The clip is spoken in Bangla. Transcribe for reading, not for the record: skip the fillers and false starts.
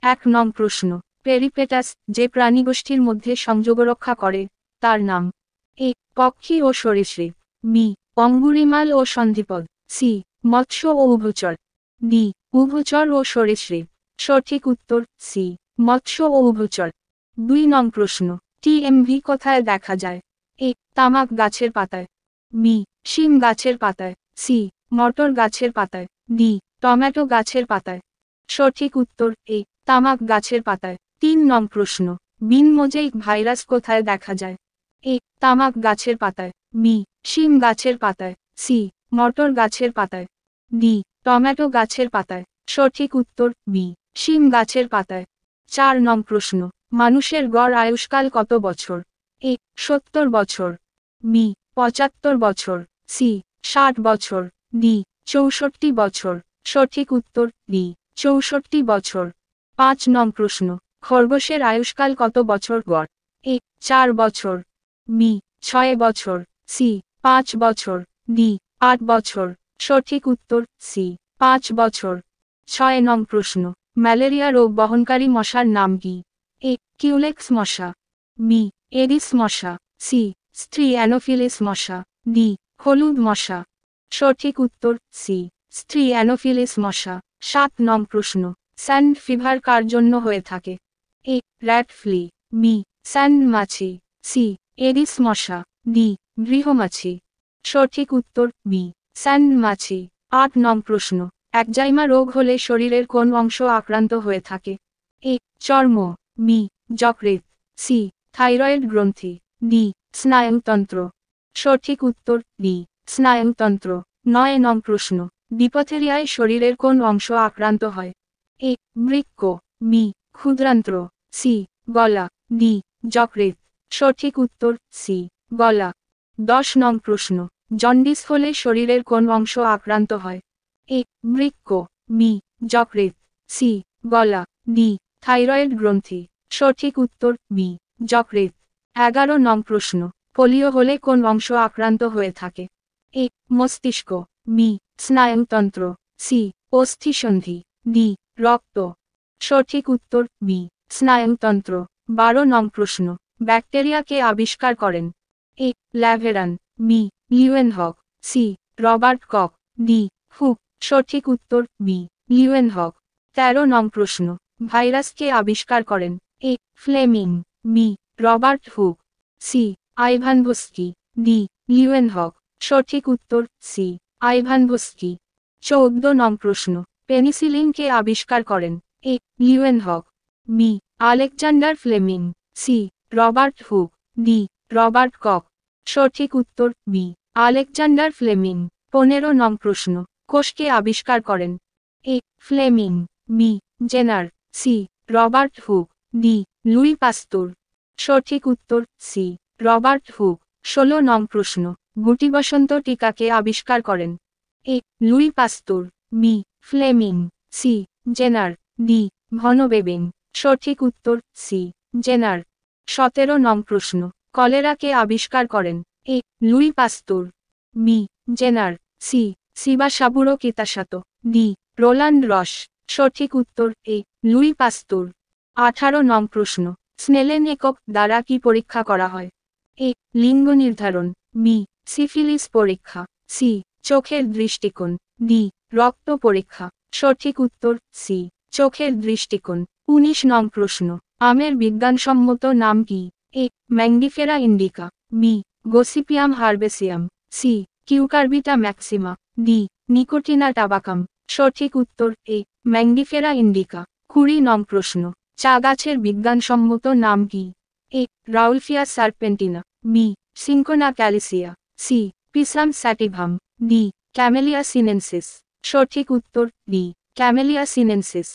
এক নং প্রশ্ন, পেরিপেটাস যে প্রাণীগোষ্ঠীর মধ্যে সংযোগ রক্ষা করে তার নাম? এ পক্ষী ও সরীসৃপ, বি অঙ্গুরিমাল ও সন্ধিপদ, সি মৎস্য ও উভচর, ডি উভচর ও সরীসৃপ। সঠিক উত্তর সি মৎস্য ও উভচর। 2 নং প্রশ্ন, টিএমভি কোথায় দেখা যায়? এ তামাক গাছের পাতায়, বি শিম গাছের পাতায়, সি মটর গাছের পাতায়, ডি টমেটো গাছের পাতায়। সঠিক উত্তর এ তামাক গাছের পাতায়। 3 নং প্রশ্ন, বিন মোজাইক ভাইরাস কোথায় দেখা যায়? এ তামাক গাছের পাতায়, বি শিম গাছের পাতায়, সি মটর গাছের পাতায়, ডি টমেটো গাছের পাতায়। সঠিক উত্তর বি শিম গাছের পাতায়। 4 নং প্রশ্ন, মানুষের গড় আয়ুষ্কাল কত বছর? এ 70 বছর, বি 75 বছর, সি 60 বছর, ডি 64 বছর। সঠিক উত্তর ডি 64 বছর। 5 নং প্রশ্ন, খরগোশের আয়ুষ্কাল কত বছর গড়? এ 4 বছর, বি 6 বছর, সি 5 বছর, ডি 8 বছর। সঠিক উত্তর সি 5 বছর। 6 নং প্রশ্ন, ম্যালেরিয়া রোগ বহনকারী মশার নাম কি? এ কিউলেক্স মশা, বি এডিস মশা, সি স্ত্রী অ্যানোফিলিস মশা, ডি হলুদ মশা। সঠিক উত্তর সি স্ত্রী অ্যানোফিলিস মশা। 7 নং প্রশ্ন, স্যান্ড ফিভার কার জন্য হয়ে থাকে? A rat flea, B sand মাছি, সি এডিস মশা, ডি গৃহমাছি। সঠিক উত্তর বি স্যান্ড মাছি। 8 নং প্রশ্ন, একজাইমা রোগ হলে শরীরের কোন অংশ আক্রান্ত হয়ে থাকে? এ চর্ম, বি যকৃৎ, সি থাইরয়েড গ্রন্থি, ডি স্নায়ুতন্ত্র। সঠিক উত্তর ডি স্নায়ুতন্ত্র। 9 নং প্রশ্ন, ডিপথেরিয়ায় শরীরের কোন অংশ আক্রান্ত হয়? এ বৃক্ক, বি ক্ষুদ্রান্ত্র, সি গলা, ডি যকৃৎ। সঠিক উত্তর সি গলা। 10 নং প্রশ্ন, জন্ডিস হলে শরীরের কোন অংশ আক্রান্ত হয়? এ বৃক্ক, বি যকৃৎ, সি গলা, ডি থাইরয়েড গ্রন্থি। সঠিক উত্তর বি যকৃৎ। 11 নং প্রশ্ন, পোলিও হলে কোন অংশ আক্রান্ত হয়ে থাকে? এ মস্তিষ্ক, বি স্নায়ুতন্ত্র, সি অস্থিসন্ধি, ডি রক্ত। সঠিক উত্তর বি স্নায়ুতন্ত্র। 12 নং প্রশ্ন, ব্যাকটেরিয়া কে আবিষ্কার করেন? A Laveran, B Leeuwenhoek, C Robert Koch, D Hooke. সঠিক উত্তর বি লিউয়েনহক। 13 নং প্রশ্ন, ভাইরাস কে আবিষ্কার করেন? A Fleming, B Robert Hooke, C Ivanovsky, D Leeuwenhoek. সঠিক উত্তর সি আইভানভস্কি। 14 নং প্রশ্ন, পেনিসিলিন কে আবিষ্কার করেন? A Leeuwenhoek, B Alexander Fleming, C Robert Hooke, D Robert Koch. সঠিক উত্তর বি আলেকজান্ডার ফ্লেমিং। 15 নং প্রশ্ন, কোষকে আবিষ্কার করেন? A Fleming, B Jenner, C Robert Hooke, D Louis Pasteur. সঠিক উত্তর সি রবার্ট হুক। 16 নং প্রশ্ন, গুটিবসন্ত টিকা কে আবিষ্কার করেন? A Louis Pasteur, B Fleming, C Jenner, D von Behring. সঠিক উত্তর সি জেনার। 17 নং প্রশ্ন, কলেরা কে আবিষ্কার করেন? A Louis Pasteur, B Jenner, C সিবাসাবুরো কিতাসাতো, D Roland রস। সঠিক উত্তর এ লুই পাস্তুর। 18 নং প্রশ্ন, স্নেলেন একক দ্বারা কি পরীক্ষা করা হয়? এ লিঙ্গ নির্ধারণ, বি সিফিলিস পরীক্ষা, সি চোখের দৃষ্টিকোণ, ডি রক্ত পরীক্ষা। সঠিক উত্তর সি চোখের দৃষ্টিকোণ। 19 নং প্রশ্ন, আমের বিজ্ঞানসম্মত নাম কি? A Mangifera indica, B Gossypium herbaceum, C Cucurbita maxima, D Nicotiana tabacum. সঠিক উত্তর এ ম্যাঙ্গিফেরা ইন্ডিকা। 20 নং প্রশ্ন, চা গাছের বিজ্ঞানসম্মত নাম কি? A Rauvolfia serpentina, B Cinchona calisaya, C Pisum sativum, D Camellia sinensis. সঠিক উত্তর ডি ক্যামেলিয়া সিনেনসিস।